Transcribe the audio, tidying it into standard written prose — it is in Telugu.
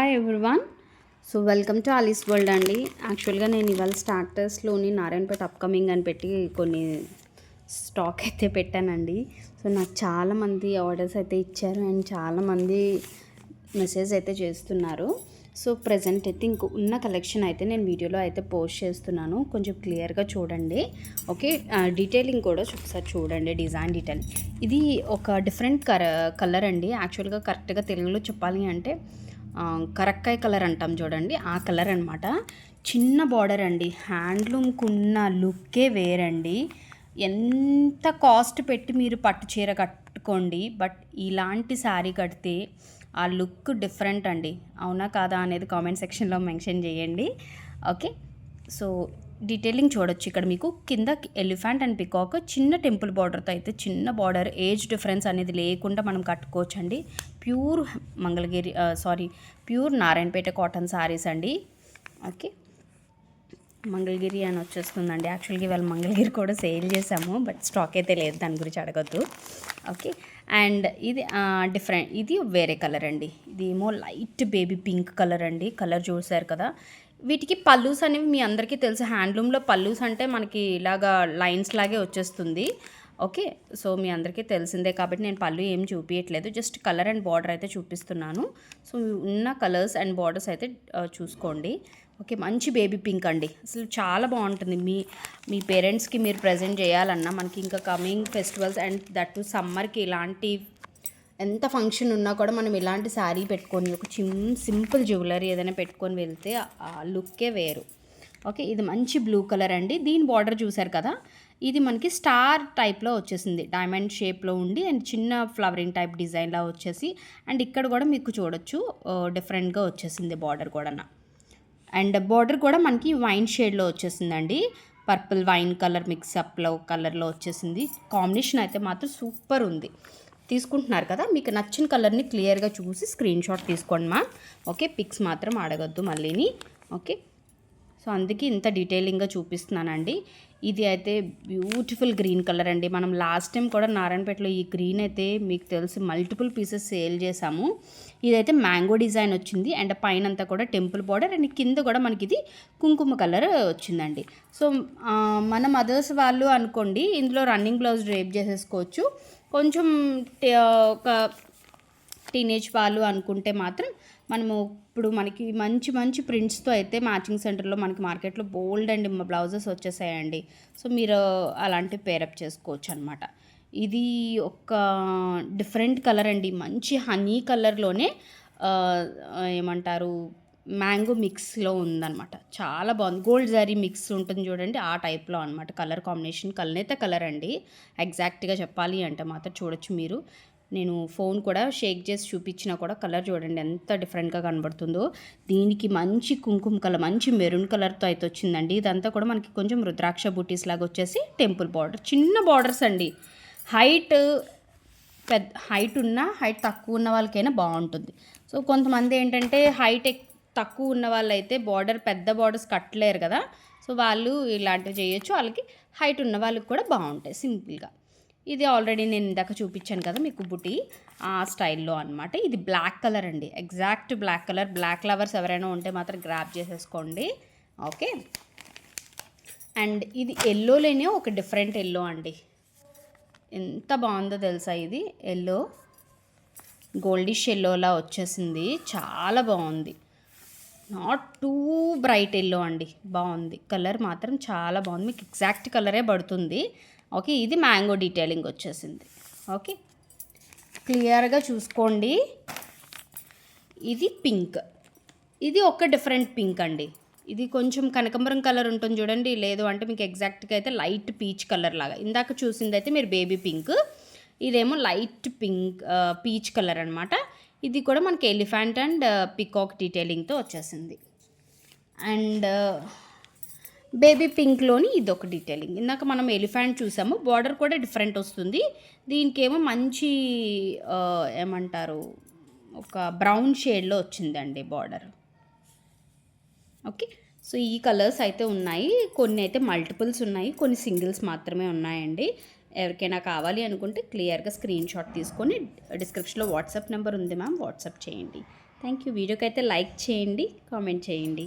Hi everyone. So welcome to Alice world అండి. యాక్చువల్గా నేను ఇవాళ స్టార్టర్స్లోని నారాయణపేట అప్కమింగ్ అని పెట్టి కొన్ని స్టాక్ అయితే పెట్టానండి. సో నాకు చాలామంది ఆర్డర్స్ అయితే ఇచ్చారు అండ్ చాలామంది మెసేజ్ అయితే చేస్తున్నారు. సో ప్రజెంట్ అయితే ఇంకో ఉన్న కలెక్షన్ అయితే నేను వీడియోలో అయితే పోస్ట్ చేస్తున్నాను, కొంచెం క్లియర్గా చూడండి. ఓకే, డీటెయిలింగ్ కూడా ఒకసారి చూడండి, డిజైన్ డీటెయిలింగ్. ఇది ఒక డిఫరెంట్ కలర్ అండి. యాక్చువల్గా కరెక్ట్గా తెలుగులో చెప్పాలి అంటే కరక్కాయ కలర్ అంటాం చూడండి, ఆ కలర్ అనమాట. చిన్న బార్డర్ అండి. హ్యాండ్లూమ్కి ఉన్న లుక్కే వేరండి. ఎంత కాస్ట్ పెట్టి మీరు పట్టు చీర కట్టుకోండి, బట్ ఇలాంటి శారీ కడితే ఆ లుక్ డిఫరెంట్ అండి. అవునా కాదా అనేది కామెంట్ సెక్షన్లో మెన్షన్ చేయండి. ఓకే, సో డీటెయిలింగ్ చూడొచ్చు. ఇక్కడ మీకు కింద ఎలిఫెంట్ అండ్ పికాక్ చిన్న టెంపుల్ బార్డర్తో అయితే, చిన్న బార్డర్, ఏజ్ డిఫరెన్స్ అనేది లేకుండా మనం కట్టుకోవచ్చు అండి. Pure Mangalagiri pure Narayanpet cotton saris అండి. ఓకే, మంగళగిరి అని వచ్చేస్తుందండి. యాక్చువల్గా ఇవాళ మంగళగిరి కూడా సేల్ చేసాము, బట్ స్టాక్ అయితే లేదు, దాని గురించి అడగద్దు. ఓకే, అండ్ ఇది డిఫరెంట్, ఇది వేరే కలర్ అండి. ఇది ఏమో లైట్ బేబీ పింక్ కలర్ అండి. కలర్ చూసారు కదా. వీటికి పల్లూస్ అనేవి మీ అందరికీ తెలుసు. హ్యాండ్లూమ్లో పల్లూస్ అంటే మనకి ఇలాగా లైన్స్ లాగే వచ్చేస్తుంది. ఓకే, సో మీ అందరికీ తెలిసిందే కాబట్టి నేను పళ్ళు ఏం చూపించట్లేదు, జస్ట్ కలర్ అండ్ బార్డర్ అయితే చూపిస్తున్నాను. సో ఉన్న కలర్స్ అండ్ బార్డర్స్ అయితే చూసుకోండి. ఓకే, మంచి బేబీ పింక్ అండి. అసలు చాలా బాగుంటుంది. మీ పేరెంట్స్కి మీరు ప్రజెంట్ చేయాలన్నా, మనకి ఇంకా coming festivals and that to సమ్మర్కి ఇలాంటి ఎంత ఫంక్షన్ ఉన్నా కూడా మనం ఇలాంటి శారీ పెట్టుకొని ఒక సింపుల్ జ్యువెలరీ ఏదైనా పెట్టుకొని వెళ్తే ఆ లుక్కే వేరు. ఓకే, ఇది మంచి బ్లూ కలర్ అండి. దీని బార్డర్ చూసారు కదా, ఇది మనకి స్టార్ టైప్లో వచ్చేసింది, డైమండ్ షేప్లో ఉండి అండ్ చిన్న ఫ్లవరింగ్ టైప్ డిజైన్లా వచ్చేసి, అండ్ ఇక్కడ కూడా మీకు చూడొచ్చు డిఫరెంట్గా వచ్చేసింది బార్డర్ కూడా. అండ్ బార్డర్ కూడా మనకి వైన్ షేడ్లో వచ్చేసిందండి. పర్పుల్ వైన్ కలర్ మిక్సప్లో కలర్లో వచ్చేసింది. కాంబినేషన్ అయితే మాత్రం సూపర్ ఉంది. తీసుకుంటున్నారు కదా, మీకు నచ్చిన కలర్ని క్లియర్గా చూసి స్క్రీన్ షాట్ తీసుకోండి మా. ఓకే, పిక్స్ మాత్రం అడగద్దు మళ్ళీని. ఓకే, సో అందుకే ఇంత డీటెయిలింగ్గా చూపిస్తున్నానండి. ఇది అయితే బ్యూటిఫుల్ గ్రీన్ కలర్ అండి. మనం లాస్ట్ టైం కూడా నారాయణపేటలో ఈ గ్రీన్ అయితే మీకు తెలిసి మల్టిపుల్ పీసెస్ సేల్ చేసాము. ఇదైతే మ్యాంగో డిజైన్ వచ్చింది అండ్ పైన అంతా కూడా టెంపుల్ బార్డర్ అండ్ కింద కూడా మనకి ఇది కుంకుమ కలర్ వచ్చిందండి. సో మన మదర్స్ వాళ్ళు అనుకోండి, ఇందులో రన్నింగ్ బ్లౌజ్ డ్రేప్ చేసేసుకోవచ్చు. కొంచెం ఒక టీనేజ్ వాళ్ళు అనుకుంటే మాత్రం మనము ఇప్పుడు మనకి మంచి మంచి ప్రింట్స్తో అయితే మ్యాచింగ్ సెంటర్లో మనకి మార్కెట్లో బోల్డ్ అండ్ బ్లౌజెస్ వచ్చేసాయండి. సో మీరు అలాంటి పేరప్ చేసుకోవచ్చు అనమాట. ఇది ఒక డిఫరెంట్ కలర్ అండి. మంచి హనీ కలర్లోనే ఏమంటారు మ్యాంగో మిక్స్లో ఉందన్నమాట. చాలా బాగుంది. గోల్డ్ జరీ మిక్స్ ఉంటుంది చూడండి, ఆ టైప్లో అనమాట. కలర్ కాంబినేషన్ కల్నేత కలర్ అండి. ఎగ్జాక్ట్గా చెప్పాలి అంటే మాత్రం చూడొచ్చు మీరు. నేను ఫోన్ కూడా షేక్ చేసి చూపించినా కూడా కలర్ చూడండి ఎంత డిఫరెంట్గా కనబడుతుందో. దీనికి మంచి కుంకుమ కలర్, మంచి మెరూన్ కలర్తో అయితే వచ్చిందండి. ఇదంతా కూడా మనకి కొంచెం రుద్రాక్ష బూటీస్ లాగా వచ్చేసి టెంపుల్ బార్డర్, చిన్న బార్డర్స్ అండి. హైట్ ఉన్న హైట్ తక్కువ ఉన్న వాళ్ళకైనా బాగుంటుంది. సో కొంతమంది ఏంటంటే హైట్ తక్కువ ఉన్న వాళ్ళు అయితే పెద్ద బార్డర్స్ కట్టలేరు కదా, సో వాళ్ళు ఇలాంటివి చేయొచ్చు. వాళ్ళకి హైట్ ఉన్న వాళ్ళకి కూడా బాగుంటాయి సింపుల్గా. ఇది ఆల్రెడీ నేను ఇందాక చూపించాను కదా మీకు బుటీ, ఆ స్టైల్లో అనమాట. ఇది బ్లాక్ కలర్ అండి, exact black colour. Black lovers ఎవరైనా ఉంటే మాత్రం గ్రాప్ చేసేసుకోండి. ఓకే, అండ్ ఇది ఎల్లోలోనే ఒక డిఫరెంట్ ఎల్లో అండి. ఎంత బాగుందో తెలుసా, ఇది ఎల్లో గోల్డిష్ ఎల్లోలా వచ్చేసింది, చాలా బాగుంది. నాట్ టూ బ్రైట్ ఎల్లో అండి, బాగుంది. కలర్ మాత్రం చాలా బాగుంది, మీకు ఎగ్జాక్ట్ కలరే పడుతుంది. ఓకే, ఇది మ్యాంగో డీటెయిలింగ్ వచ్చేసింది. ఓకే, క్లియర్గా చూసుకోండి. ఇది పింక్, ఇది ఒక డిఫరెంట్ పింక్ అండి. ఇది కొంచెం కనకాంబరం కలర్ ఉంటుంది చూడండి, లేదు అంటే మీకు ఎగ్జాక్ట్గా అయితే లైట్ పీచ్ కలర్ లాగా. ఇందాక చూసింది అయితే మీరు బేబీ పింక్, ఇదేమో లైట్ పింక్ పీచ్ కలర్ అనమాట. ఇది కూడా మనకి ఎలిఫెంట్ అండ్ పికాక్ డీటెయిలింగ్తో వచ్చేసింది. అండ్ బేబీ పింక్లోని ఇది ఒక డీటెయిలింగ్. ఇందాక మనం ఎలిఫెంట్ చూసాము, బార్డర్ కూడా డిఫరెంట్ వస్తుంది. దీనికేమో మంచి ఏమంటారు ఒక బ్రౌన్ షేడ్లో వచ్చిందండి బార్డర్. ఓకే, సో ఈ కలర్స్ అయితే ఉన్నాయి. కొన్ని అయితే మల్టిపుల్స్ ఉన్నాయి, కొన్ని సింగిల్స్ మాత్రమే ఉన్నాయండి. ఎవరికైనా కావాలి అనుకుంటే క్లియర్గా స్క్రీన్ షాట్ తీసుకొని డిస్క్రిప్షన్లో వాట్సాప్ నెంబర్ ఉంది మ్యామ్, వాట్సాప్ చేయండి. Thank you. వీడియోకి అయితే లైక్ చేయండి, కామెంట్ చేయండి.